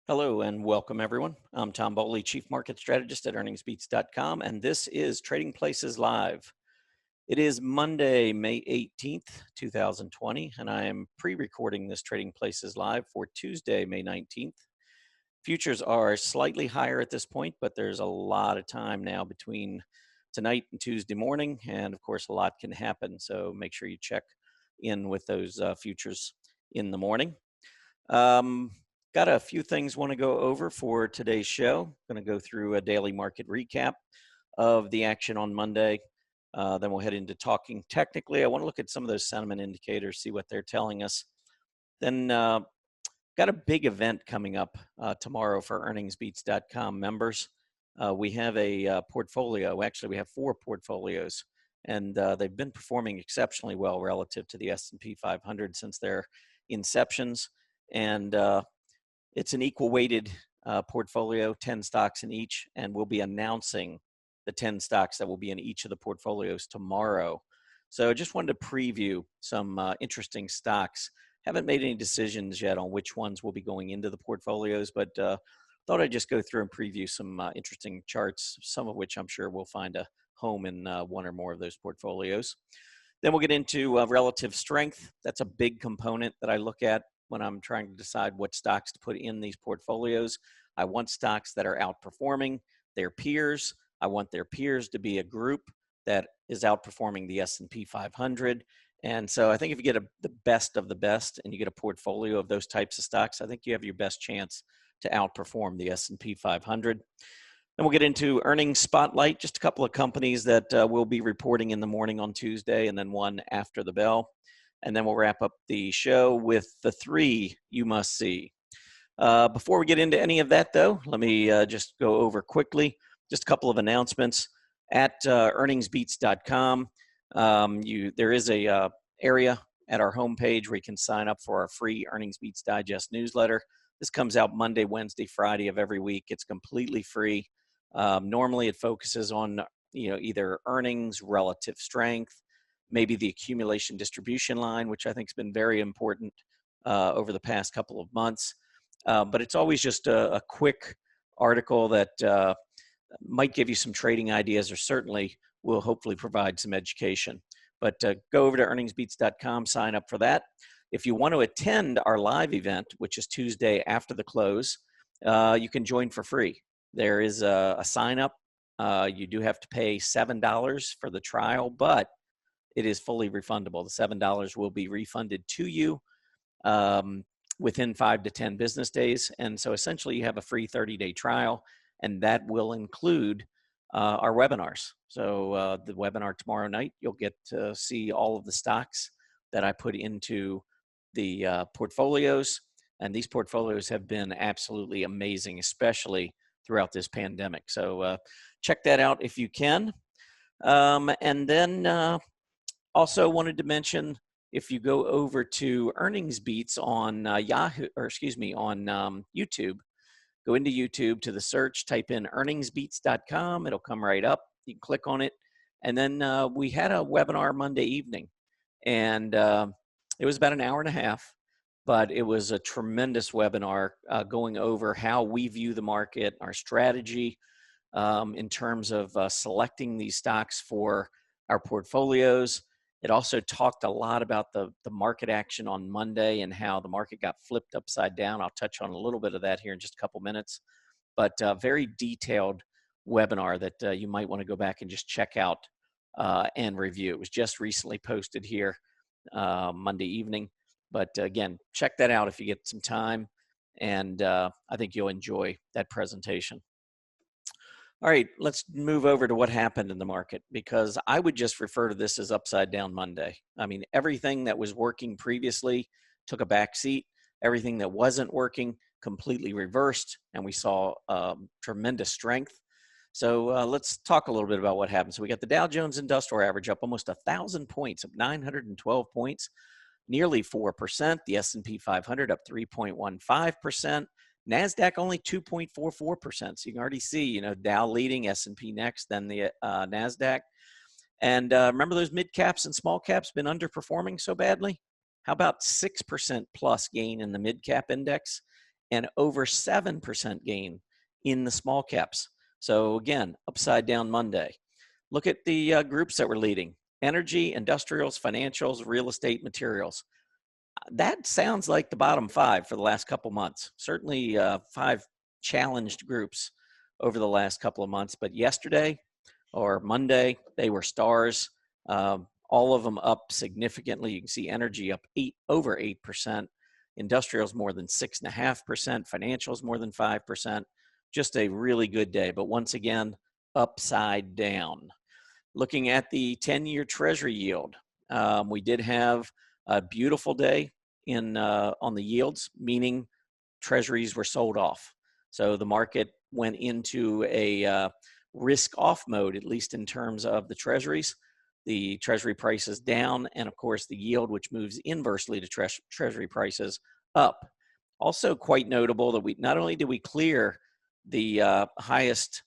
Hello and welcome everyone. I'm Tom Bowley, Chief Market Strategist at earningsbeats.com, and this is Trading Places Live. It is Monday, May 18th, 2020, and I am pre-recording this Trading Places Live for Tuesday, May 19th. Futures are slightly higher at this point, but there's a lot of time now between tonight and Tuesday morning, and of course a lot can happen, so make sure you check in with those futures in the morning. Got a few things want to go over for today's show. Going to go through a daily market recap of the action on Monday. Then we'll head into talking technically. I want to look at some of those sentiment indicators, see what they're telling us. Then got a big event coming up tomorrow for earningsbeats.com members. We have a portfolio. Actually, we have 4 portfolios, and they've been performing exceptionally well relative to the S&P 500 since their inceptions. And it's an equal weighted portfolio, 10 stocks in each, and we'll be announcing the 10 stocks that will be in each of the portfolios tomorrow. So I just wanted to preview some interesting stocks. Haven't made any decisions yet on which ones will be going into the portfolios, but thought I'd just go through and preview some interesting charts, some of which I'm sure we'll find a home in one or more of those portfolios. Then we'll get into relative strength. That's a big component that I look at when I'm trying to decide what stocks to put in these portfolios. I want stocks that are outperforming their peers. I want their peers to be a group that is outperforming the S&P 500. And so I think if you get the best of the best and you get a portfolio of those types of stocks, I think you have your best chance to outperform the S&P 500. Then we'll get into earnings spotlight, just a couple of companies that will be reporting in the morning on Tuesday and then one after the bell. And then we'll wrap up the show with the 3 you must see. Before we get into any of that, though, let me just go over quickly just a couple of announcements. At earningsbeats.com, there is a area at our homepage where you can sign up for our free Earnings Beats Digest newsletter. This comes out Monday, Wednesday, Friday of every week. It's completely free. Normally, it focuses on either earnings, relative strength, maybe the accumulation distribution line, which I think has been very important over the past couple of months. But it's always just a quick article that might give you some trading ideas, or certainly will hopefully provide some education. But go over to earningsbeats.com, sign up for that. If you want to attend our live event, which is Tuesday after the close, you can join for free. There is a sign up. You do have to pay $7 for the trial, but it is fully refundable. The $7 will be refunded to you within 5 to 10 business days. And so essentially you have a free 30-day trial, and that will include our webinars. So the webinar tomorrow night, you'll get to see all of the stocks that I put into the portfolios. And these portfolios have been absolutely amazing, especially throughout this pandemic. So check that out if you can. And then also wanted to mention, if you go over to Earnings Beats on YouTube, go into YouTube to the search, type in earningsbeats.com. It'll come right up. You can click on it. And then we had a webinar Monday evening, and it was about an hour and a half, but it was a tremendous webinar going over how we view the market, our strategy in terms of selecting these stocks for our portfolios. It also talked a lot about the market action on Monday and how the market got flipped upside down. I'll touch on a little bit of that here in just a couple minutes, but very detailed webinar that you might want to go back and just check out and review. It was just recently posted here Monday evening, but again, check that out if you get some time, and I think you'll enjoy that presentation. All right, let's move over to what happened in the market, because I would just refer to this as upside down Monday. I mean, everything that was working previously took a back seat. Everything that wasn't working completely reversed, and we saw tremendous strength. So let's talk a little bit about what happened. So we got the Dow Jones Industrial Average up almost 1,000 points, up 912 points, nearly 4%. The S&P 500 up 3.15%. NASDAQ only 2.44%. So you can already see, Dow leading, S&P next, then the NASDAQ. And remember those mid caps and small caps been underperforming so badly? How about 6% plus gain in the mid cap index and over 7% gain in the small caps. So again, upside down Monday. Look at the groups that were leading: energy, industrials, financials, real estate, materials. That sounds like the bottom five for the last couple months. Certainly five challenged groups over the last couple of months. But yesterday or Monday, they were stars. All of them up significantly. You can see energy up over 8%, industrials more than 6.5%, financials more than 5%. Just a really good day. But once again, upside down. Looking at the 10-year Treasury yield, we did have a beautiful day on the yields, meaning Treasuries were sold off. So the market went into a risk-off mode, at least in terms of the Treasuries. The Treasury prices down, and of course the yield, which moves inversely to Treasury prices, up. Also quite notable that we not only did we clear the highest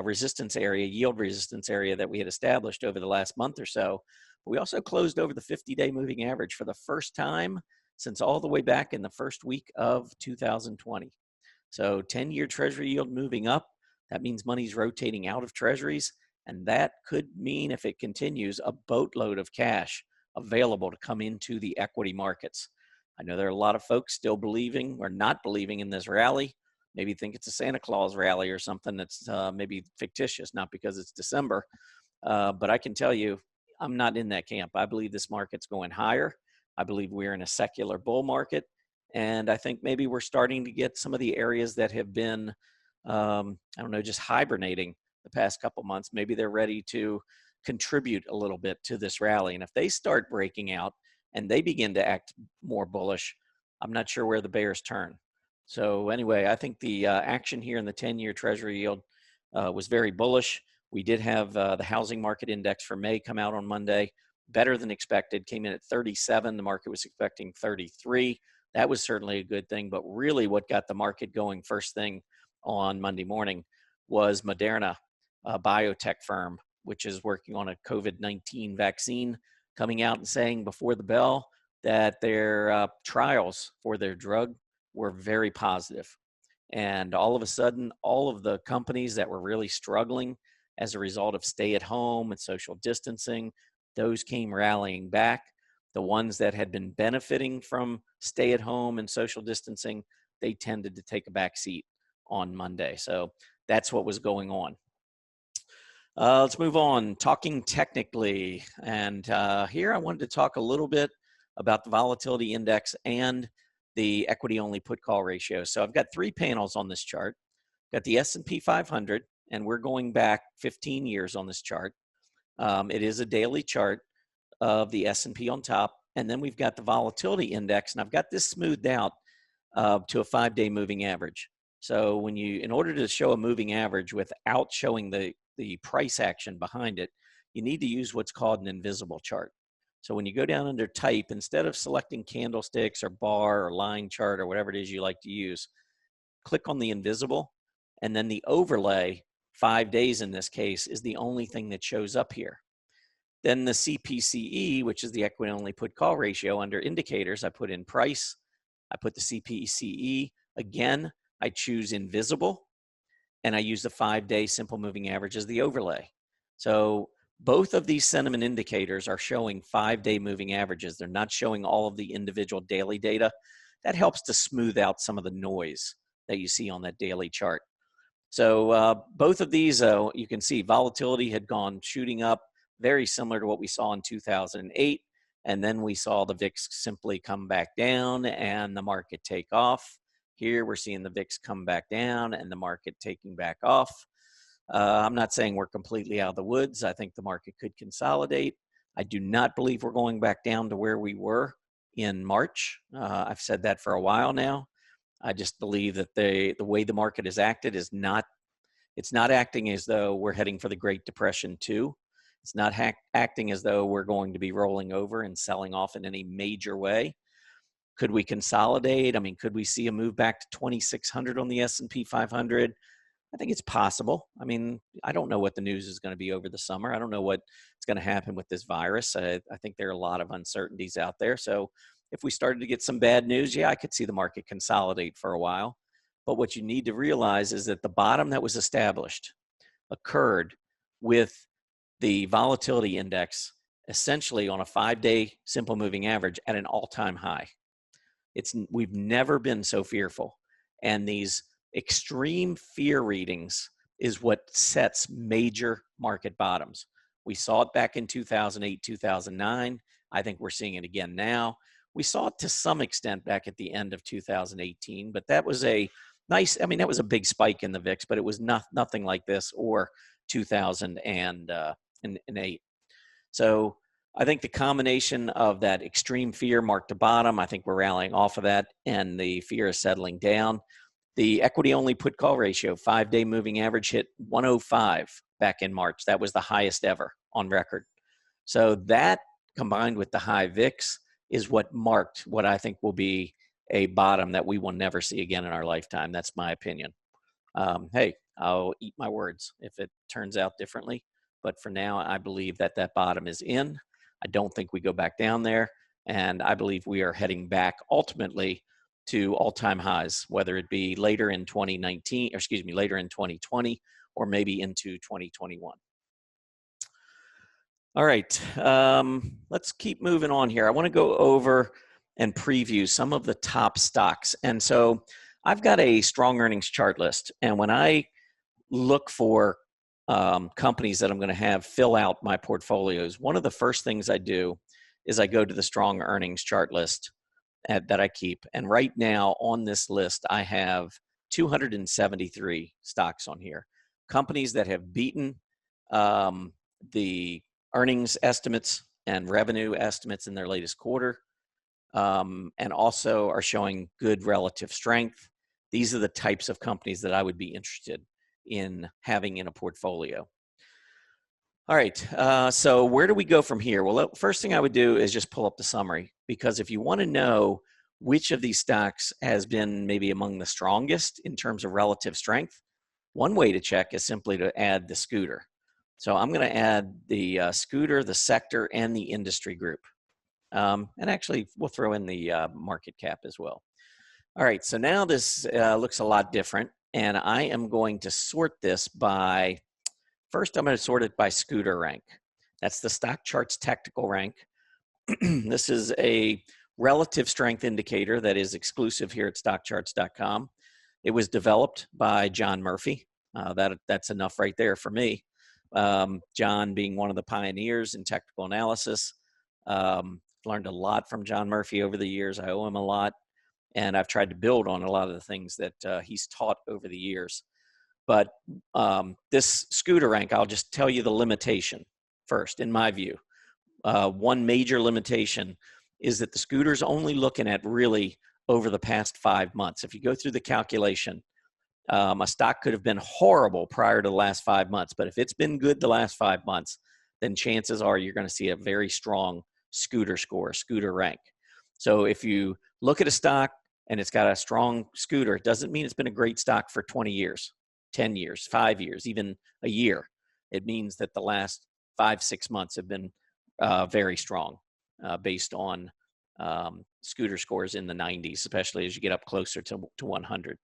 resistance area, yield resistance area that we had established over the last month or so, but we also closed over the 50-day moving average for the first time since all the way back in the first week of 2020. So 10-year Treasury yield moving up. That means money's rotating out of Treasuries, and that could mean, if it continues, a boatload of cash available to come into the equity markets. I know there are a lot of folks still believing or not believing in this rally. Maybe think it's a Santa Claus rally or something that's maybe fictitious, not because it's December. But I can tell you, I'm not in that camp. I believe this market's going higher. I believe we're in a secular bull market. And I think maybe we're starting to get some of the areas that have been, just hibernating the past couple months. Maybe they're ready to contribute a little bit to this rally. And if they start breaking out and they begin to act more bullish, I'm not sure where the bears turn. So anyway, I think the action here in the 10-year Treasury yield was very bullish. We did have the housing market index for May come out on Monday, better than expected, came in at 37. The market was expecting 33. That was certainly a good thing. But really what got the market going first thing on Monday morning was Moderna, a biotech firm, which is working on a COVID-19 vaccine, coming out and saying before the bell that their trials for their drug were very positive. And all of a sudden, all of the companies that were really struggling as a result of stay at home and social distancing, those came rallying back. The ones that had been benefiting from stay at home and social distancing, they tended to take a back seat on Monday. So that's what was going on. Let's move on, talking technically. And here I wanted to talk a little bit about the volatility index and the equity-only put-call ratio. So I've got three panels on this chart. Got the S&P 500, and we're going back 15 years on this chart. It is a daily chart of the S&P on top, and then we've got the volatility index, and I've got this smoothed out to a 5-day moving average. So in order to show a moving average without showing the price action behind it, you need to use what's called an invisible chart. So when you go down under type, instead of selecting candlesticks or bar or line chart or whatever it is you like to use, click on the invisible, and then the overlay, 5 days in this case, is the only thing that shows up here. Then the CPCE, which is the equity only put call ratio, under indicators, I put in price, I put the CPCE. Again, I choose invisible, and I use the 5-day simple moving average as the overlay. So both of these sentiment indicators are showing 5-day moving averages. They're not showing all of the individual daily data. That helps to smooth out some of the noise that you see on that daily chart. So both of these, you can see volatility had gone shooting up, very similar to what we saw in 2008. And then we saw the VIX simply come back down and the market take off. Here we're seeing the VIX come back down and the market taking back off. I'm not saying we're completely out of the woods. I think the market could consolidate. I do not believe we're going back down to where we were in March. I've said that for a while now. I just believe that the way the market has acted is it's not acting as though we're heading for the Great Depression 2. It's not acting as though we're going to be rolling over and selling off in any major way. Could we consolidate? I mean, could we see a move back to 2,600 on the S&P 500? I think it's possible. I mean, I don't know what the news is going to be over the summer. I don't know what's going to happen with this virus. I think there are a lot of uncertainties out there. So if we started to get some bad news, yeah, I could see the market consolidate for a while. But what you need to realize is that the bottom that was established occurred with the volatility index essentially on a 5-day simple moving average at an all-time high. We've never been so fearful. And these extreme fear readings is what sets major market bottoms. We saw it back in 2008, 2009. I think we're seeing it again now. We saw it to some extent back at the end of 2018, but that was a nice, I mean, that was a big spike in the VIX, but it was nothing like this or 2008. So I think the combination of that extreme fear marked the bottom. I think we're rallying off of that, and the fear is settling down. The equity-only put-call ratio, 5-day moving average, hit 105 back in March. That was the highest ever on record. So that, combined with the high VIX, is what marked what I think will be a bottom that we will never see again in our lifetime. That's my opinion. Hey, I'll eat my words if it turns out differently. But for now, I believe that that bottom is in. I don't think we go back down there. And I believe we are heading back ultimately to all-time highs, whether it be later in 2019, or excuse me, later in 2020, or maybe into 2021. All right, let's keep moving on here. I want to go over and preview some of the top stocks. And so I've got a strong earnings chart list. And when I look for companies that I'm going to have fill out my portfolios, one of the first things I do is I go to the strong earnings chart list that I keep. And right now on this list, I have 273 stocks on here. Companies that have beaten the earnings estimates and revenue estimates in their latest quarter, and also are showing good relative strength. These are the types of companies that I would be interested in having in a portfolio. All right, so where do we go from here? Well, the first thing I would do is just pull up the summary, because if you want to know which of these stocks has been maybe among the strongest in terms of relative strength, one way to check is simply to add the scooter. So I'm going to add the scooter, the sector, and the industry group. And actually, we'll throw in the market cap as well. All right, so now this looks a lot different, and I am going to sort this by, first I'm going to sort it by scooter rank. That's the StockCharts technical rank. This is a relative strength indicator that is exclusive here at StockCharts.com. It was developed by John Murphy. That's enough right there for me. John being one of the pioneers in technical analysis. Learned a lot from John Murphy over the years. I owe him a lot. And I've tried to build on a lot of the things that he's taught over the years. But this scooter rank, I'll just tell you the limitation first, in my view. One major limitation is that the scooter's only looking at really over the past 5 months. If you go through the calculation, a stock could have been horrible prior to the last 5 months, but if it's been good the last 5 months, then chances are you're going to see a very strong scooter score, scooter rank. So if you look at a stock and it's got a strong scooter, it doesn't mean it's been a great stock for 20 years, 10 years, 5 years, even a year. It means that the last 5-6 months have been very strong based on scooter scores in the 90s, especially as you get up closer to 100.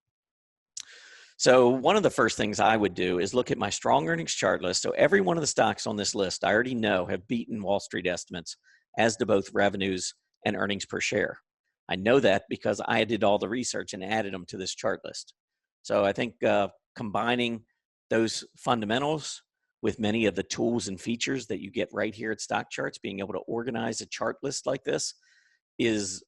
So one of the first things I would do is look at my strong earnings chart list. So every one of the stocks on this list, I already know have beaten Wall Street estimates as to both revenues and earnings per share. I know that because I did all the research and added them to this chart list. So I think combining those fundamentals with many of the tools and features that you get right here at StockCharts, being able to organize a chart list like this is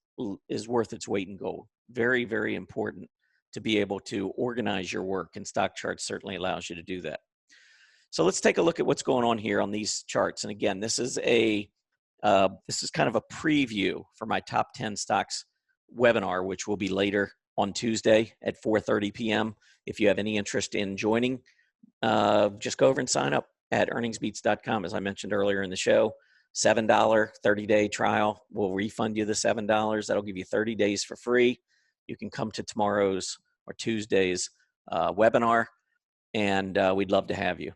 worth its weight in gold. Very, very important to be able to organize your work, and StockCharts certainly allows you to do that. So let's take a look at what's going on here on these charts. And again, this is kind of a preview for my top 10 stocks webinar, which will be later on Tuesday at 4:30 p.m. If you have any interest in joining, just go over and sign up at earningsbeats.com. As I mentioned earlier in the show, $7 30-day trial. We'll refund you the $7. That'll give you 30 days for free. You can come to tomorrow's or Tuesday's webinar, and we'd love to have you.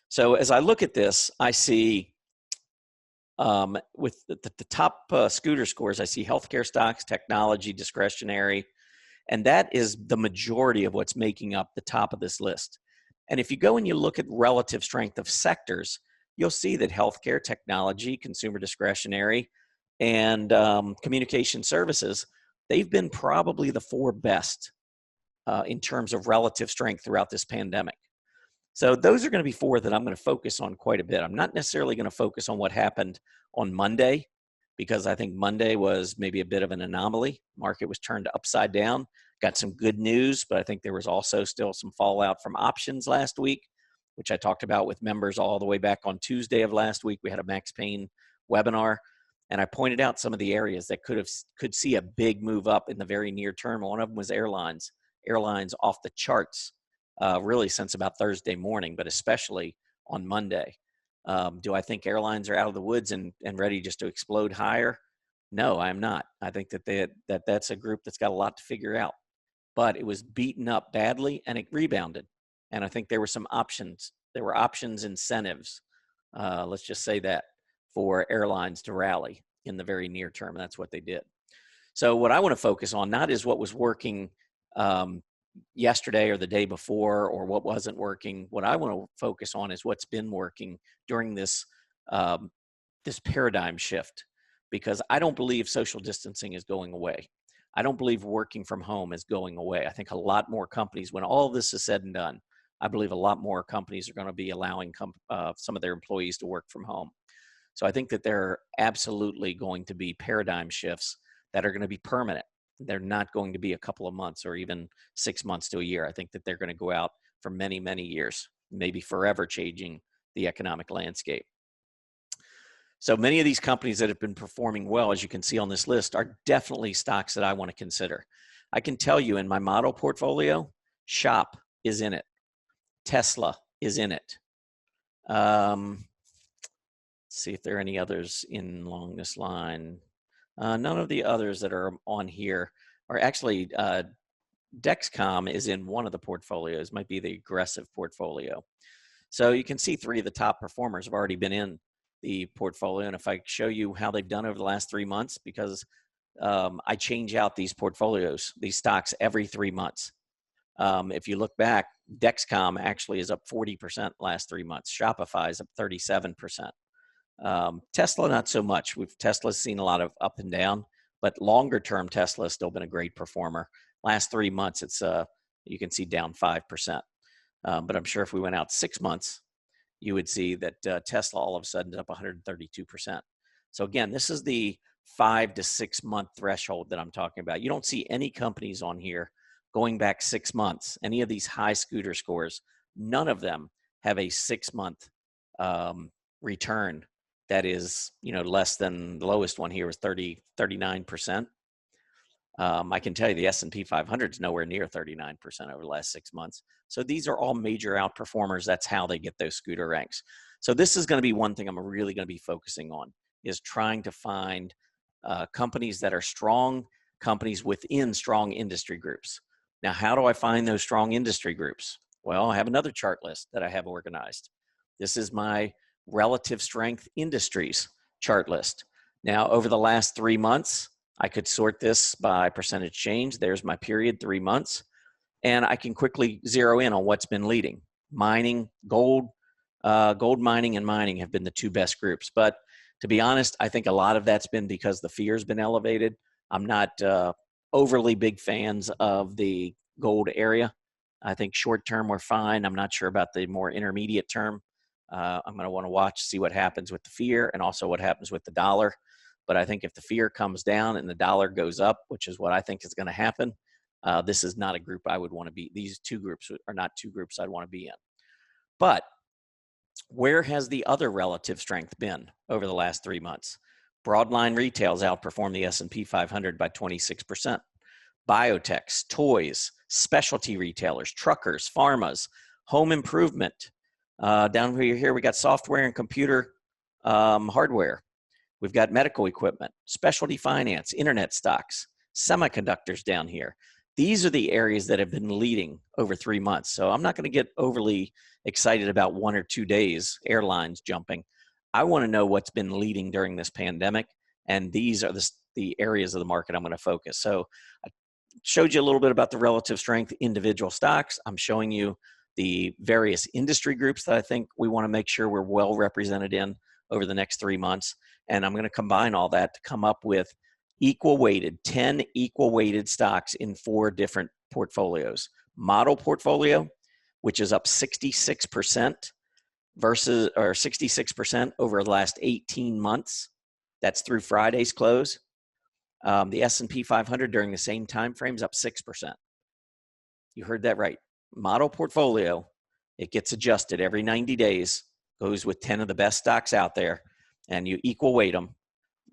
So as I look at this, I see With the top scooter scores, I see healthcare stocks, technology, discretionary, and that is the majority of what's making up the top of this list. And if you go and you look at relative strength of sectors, you'll see that healthcare, technology, consumer discretionary, and communication services, they've been probably the four best in terms of relative strength throughout this pandemic. So those are going to be four that I'm going to focus on quite a bit. I'm not necessarily going to focus on what happened on Monday, because I think Monday was maybe a bit of an anomaly. Market was turned upside down, got some good news, but I think there was also still some fallout from options last week, which I talked about with members all the way back on Tuesday of last week. We had a Max Payne webinar, and I pointed out some of the areas that could see a big move up in the very near term. One of them was airlines off the charts, really since about Thursday morning, but especially on Monday. Do I think airlines are out of the woods and ready just to explode higher? No, I'm not. I think that that's a group that's got a lot to figure out. But it was beaten up badly and it rebounded. And I think there were some options. There were options incentives, let's just say that, for airlines to rally in the very near term. That's what they did. So what I want to focus on not is what was working yesterday or the day before or what wasn't working. What I want to focus on is what's been working during this this paradigm shift, because I don't believe social distancing is going away. I don't believe working from home is going away. I think a lot more companies, when all this is said and done, I believe a lot more companies are going to be allowing some of their employees to work from home. So I think that there are absolutely going to be paradigm shifts that are going to be permanent. They're not going to be a couple of months or even 6 months to a year. I think that they're going to go out for many, many years, maybe forever, changing the economic landscape. So many of these companies that have been performing well, as you can see on this list, are definitely stocks that I want to consider. I can tell you in my model portfolio, Shop is in it. Tesla is in it. See if there are any others along this line. None of the others that are on here are actually, Dexcom is in one of the portfolios, might be the aggressive portfolio. So you can see three of the top performers have already been in the portfolio. And if I show you how they've done over the last 3 months, because I change out these portfolios, these stocks every 3 months. If you look back, Dexcom actually is up 40% last 3 months. Shopify is up 37%. Tesla, not so much. Tesla's seen a lot of up and down, but longer term, Tesla has still been a great performer. Last 3 months, it's you can see down 5%. But I'm sure if we went out 6 months, you would see that Tesla all of a sudden is up 132%. So again, this is the 5 to 6 month threshold that I'm talking about. You don't see any companies on here going back 6 months. Any of these high scooter scores, none of them have a 6 month return that is, less than the lowest one here was 39%. I can tell you the S&P 500 is nowhere near 39% over the last 6 months. So these are all major outperformers. That's how they get those scooter ranks. So this is going to be one thing I'm really going to be focusing on, is trying to find companies that are strong, companies within strong industry groups. Now, how do I find those strong industry groups? Well, I have another chart list that I have organized. This is my relative strength industries chart list. Now, over the last 3 months, I could sort this by percentage change. There's my period, 3 months. And I can quickly zero in on what's been leading. Mining, gold mining and mining have been the two best groups. But to be honest, I think a lot of that's been because the fear's been elevated. I'm not overly big fans of the gold area. I think short term we're fine. I'm not sure about the more intermediate term. I'm going to want to watch, see what happens with the fear and also what happens with the dollar. But I think if the fear comes down and the dollar goes up, which is what I think is going to happen, this is not a group I would want to be. These two groups are not two groups I'd want to be in. But where has the other relative strength been over the last 3 months? Broadline retails outperformed the S&P 500 by 26%. Biotechs, toys, specialty retailers, truckers, pharmas, home improvement. Down here, we got software and computer hardware. We've got medical equipment, specialty finance, internet stocks, semiconductors down here. These are the areas that have been leading over 3 months. So I'm not going to get overly excited about 1 or 2 days, airlines jumping. I want to know what's been leading during this pandemic, and these are the areas of the market I'm going to focus. So I showed you a little bit about the relative strength individual stocks. I'm showing you the various industry groups that I think we want to make sure we're well represented in over the next 3 months. And I'm going to combine all that to come up with 10 equal weighted stocks in 4 different portfolios. Model portfolio, which is up 66% versus, or 66% over the last 18 months. That's through Friday's close. The S&P 500 during the same time frame is up 6%. You heard that right. Model portfolio, it gets adjusted every 90 days, goes with 10 of the best stocks out there, and you equal weight them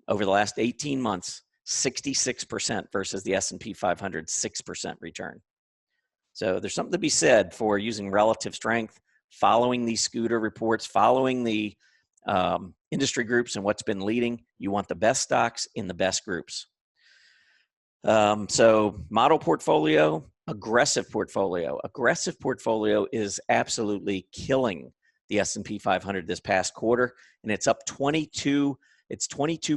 over the last 18 months, 66% versus the S&P 500, 6% return. So there's something to be said for using relative strength, following these scooter reports, following the industry groups and what's been leading. You want the best stocks in the best groups. So model portfolio, aggressive portfolio. Aggressive portfolio is absolutely killing the S&P 500 this past quarter, and it's up 22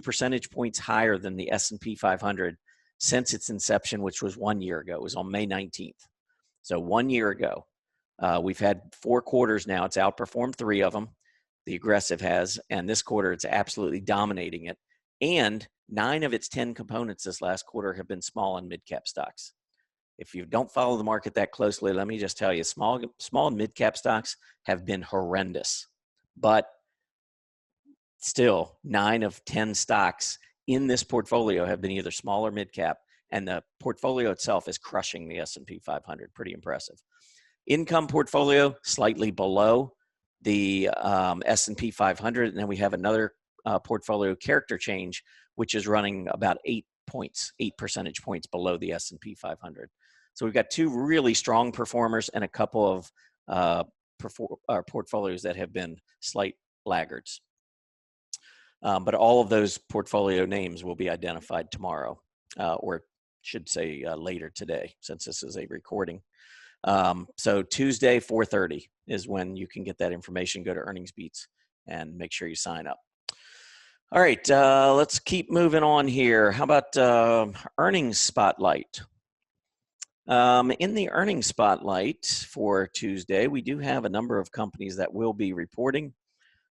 percentage points higher than the S&P 500 since its inception, which was 1 year ago. It was on May 19th. So 1 year ago. We've had 4 quarters now. It's outperformed 3 of them. The aggressive has, and this quarter it's absolutely dominating it. And 9 of its 10 components this last quarter have been small and mid-cap stocks. If you don't follow the market that closely, let me just tell you, small and mid-cap stocks have been horrendous. But still, 9 of 10 stocks in this portfolio have been either small or mid-cap, and the portfolio itself is crushing the S&P 500. Pretty impressive. Income portfolio, slightly below the S&P 500, and then we have another portfolio character change, which is running about 8 percentage points below the S&P 500. So we've got 2 really strong performers and a couple of portfolios that have been slight laggards. But all of those portfolio names will be identified tomorrow, or should say later today, since this is a recording. So Tuesday, 4:30 is when you can get that information. Go to Earnings Beats and make sure you sign up. All right, let's keep moving on here. How about earnings spotlight? In the earnings spotlight for Tuesday, we do have a number of companies that will be reporting.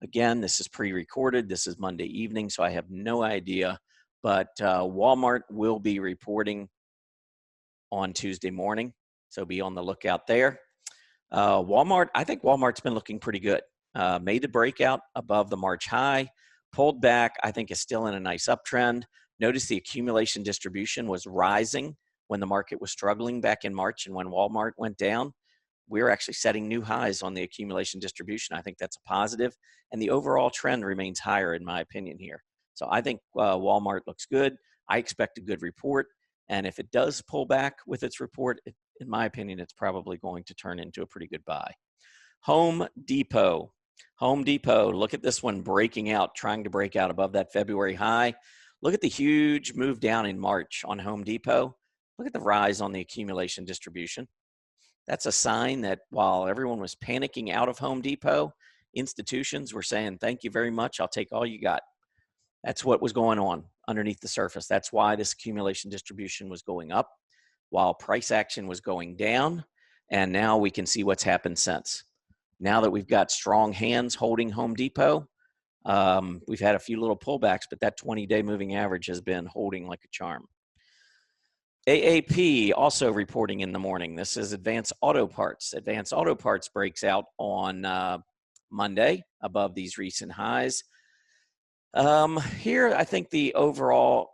Again, this is pre-recorded. This is Monday evening, so I have no idea. But Walmart will be reporting on Tuesday morning, so be on the lookout there. Walmart, I think Walmart's been looking pretty good. Made the breakout above the March high, pulled back, I think is still in a nice uptrend. Notice the accumulation distribution was rising when the market was struggling back in March, and when Walmart went down, we're actually setting new highs on the accumulation distribution. I think that's a positive, and the overall trend remains higher in my opinion here. So I think Walmart looks good. I expect a good report, and if it does pull back with its report, in my opinion, it's probably going to turn into a pretty good buy. Home Depot. Home Depot, look at this one breaking out, trying to break out above that February high. Look at the huge move down in March on Home Depot. Look at the rise on the accumulation distribution. That's a sign that while everyone was panicking out of Home Depot, institutions were saying, thank you very much, I'll take all you got. That's what was going on underneath the surface. That's why this accumulation distribution was going up while price action was going down. And now we can see what's happened since. Now that we've got strong hands holding Home Depot, we've had a few little pullbacks, but that 20-day moving average has been holding like a charm. AAP also reporting in the morning. This is Advance Auto Parts. Advance Auto Parts breaks out on Monday above these recent highs. Here, I think the overall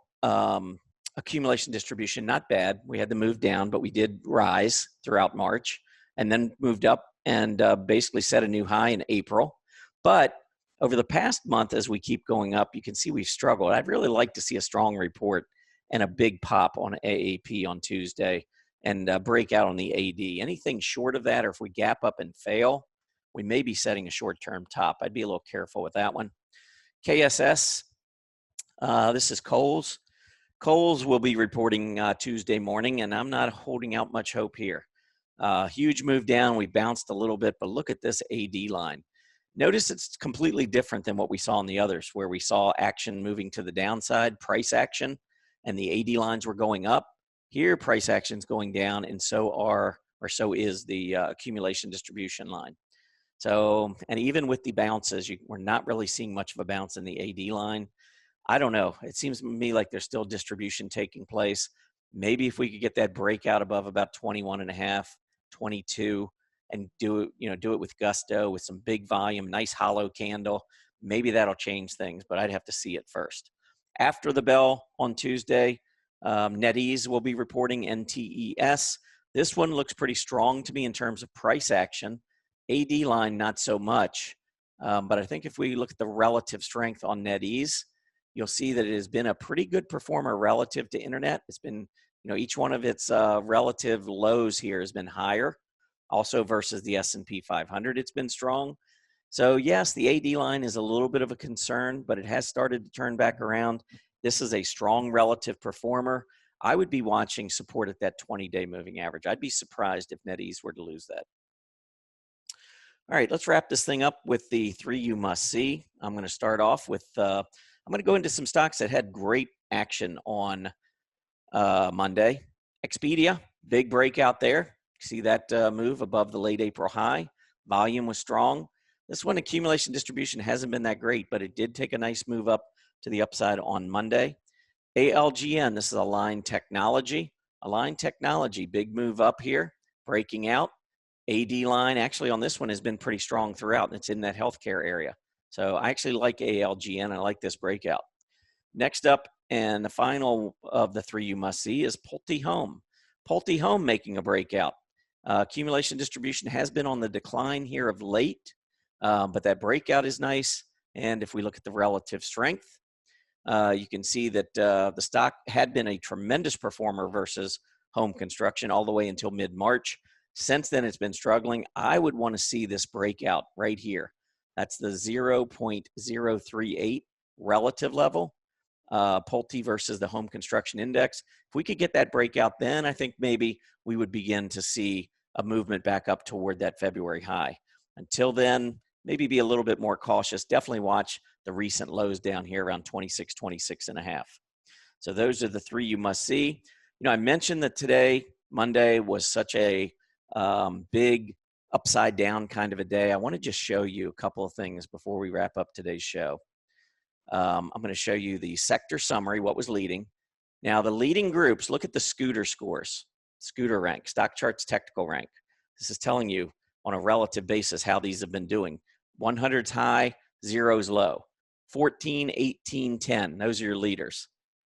accumulation distribution, not bad. We had to move down, but we did rise throughout March and then moved up and basically set a new high in April. But over the past month, as we keep going up, you can see we've struggled. I'd really like to see a strong report and a big pop on AAP on Tuesday and break out on the AD. Anything short of that, or if we gap up and fail, we may be setting a short-term top. I'd be a little careful with that one. KSS, this is Kohl's. Kohl's will be reporting Tuesday morning, and I'm not holding out much hope here. Huge move down. We bounced a little bit, but look at this AD line. Notice it's completely different than what we saw in the others, where we saw action moving to the downside, price action, and the AD lines were going up. Here, price action's going down, and so is the accumulation distribution line. So, and even with the bounces, we're not really seeing much of a bounce in the AD line. I don't know. It seems to me like there's still distribution taking place. Maybe if we could get that breakout above about 21.5, 22, and do it with gusto, with some big volume, nice hollow candle, maybe that'll change things, but I'd have to see it first. After the bell on Tuesday, NetEase will be reporting NTES. This one looks pretty strong to me in terms of price action. AD line, not so much. But I think if we look at the relative strength on NetEase, you'll see that it has been a pretty good performer relative to internet. It's been, each one of its relative lows here has been higher. Also versus the S&P 500, it's been strong. So yes, the AD line is a little bit of a concern, but it has started to turn back around. This is a strong relative performer. I would be watching support at that 20-day moving average. I'd be surprised if NetEase were to lose that. All right, let's wrap this thing up with the 3 you must see. I'm going to start off with, I'm going to go into some stocks that had great action on Monday. Expedia, big breakout there. See that move above the late April high. Volume was strong. This one, accumulation distribution, hasn't been that great, but it did take a nice move up to the upside on Monday. ALGN, this is Align Technology. Align Technology, big move up here, breaking out. AD line actually on this one has been pretty strong throughout, and it's in that healthcare area. So I actually like ALGN. I like this breakout. Next up, and the final of the 3 you must see, is Pulte Home. Pulte Home making a breakout. Accumulation distribution has been on the decline here of late, but that breakout is nice. And if we look at the relative strength, you can see that the stock had been a tremendous performer versus home construction all the way until mid-March. Since then, it's been struggling. I would want to see this breakout right here. That's the 0.038 relative level, Pulte versus the home construction index. If we could get that breakout, then I think maybe we would begin to see a movement back up toward that February high. Until then, maybe be a little bit more cautious. Definitely watch the recent lows down here around 26, 26.5. So those are the 3 you must see. I mentioned that today, Monday, was such a big upside down kind of a day. I want to just show you a couple of things before we wrap up today's show. I'm going to show you the sector summary, what was leading. Now, the leading groups, look at the scooter scores, scooter rank, StockCharts technical rank. This is telling you on a relative basis how these have been doing. 100's high, 0's low. 14, 18, 10, those are your leaders.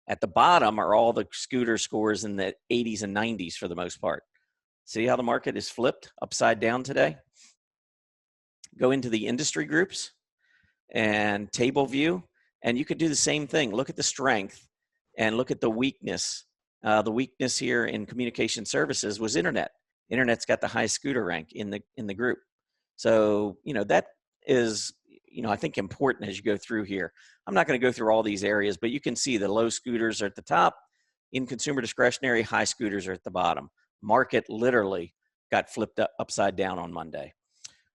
At the bottom are all the scooter scores in the 80s and 90s for the most part. See how the market is flipped upside down today? Go into the industry groups and table view, and you could do the same thing. Look at the strength and look at the weakness. The weakness here in communication services was internet. Internet's got the highest scooter rank in the group. So, that is, I think important as you go through here. I'm not going to go through all these areas, but you can see the low scooters are at the top. In consumer discretionary, high scooters are at the bottom. Market literally got flipped upside down on Monday.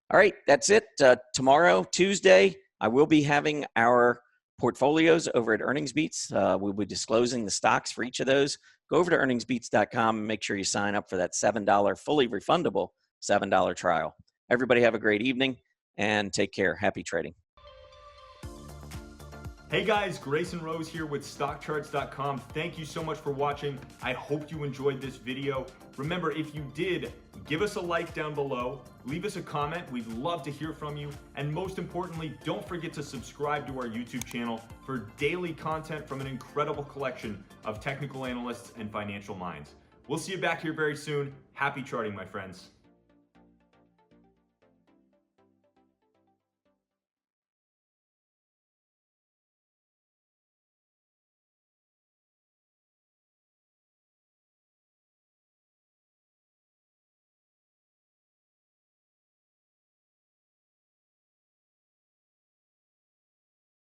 All right, that's it. Tomorrow, Tuesday, I will be having our portfolios over at Earnings Beats. We'll be disclosing the stocks for each of those. Go over to earningsbeats.com and make sure you sign up for that $7 fully refundable $7 trial. Everybody have a great evening and take care. Happy trading. Hey guys, Grayson Rose here with StockCharts.com. Thank you so much for watching. I hope you enjoyed this video. Remember, if you did, give us a like down below, leave us a comment. We'd love to hear from you. And most importantly, don't forget to subscribe to our YouTube channel for daily content from an incredible collection of technical analysts and financial minds. We'll see you back here very soon. Happy charting, my friends.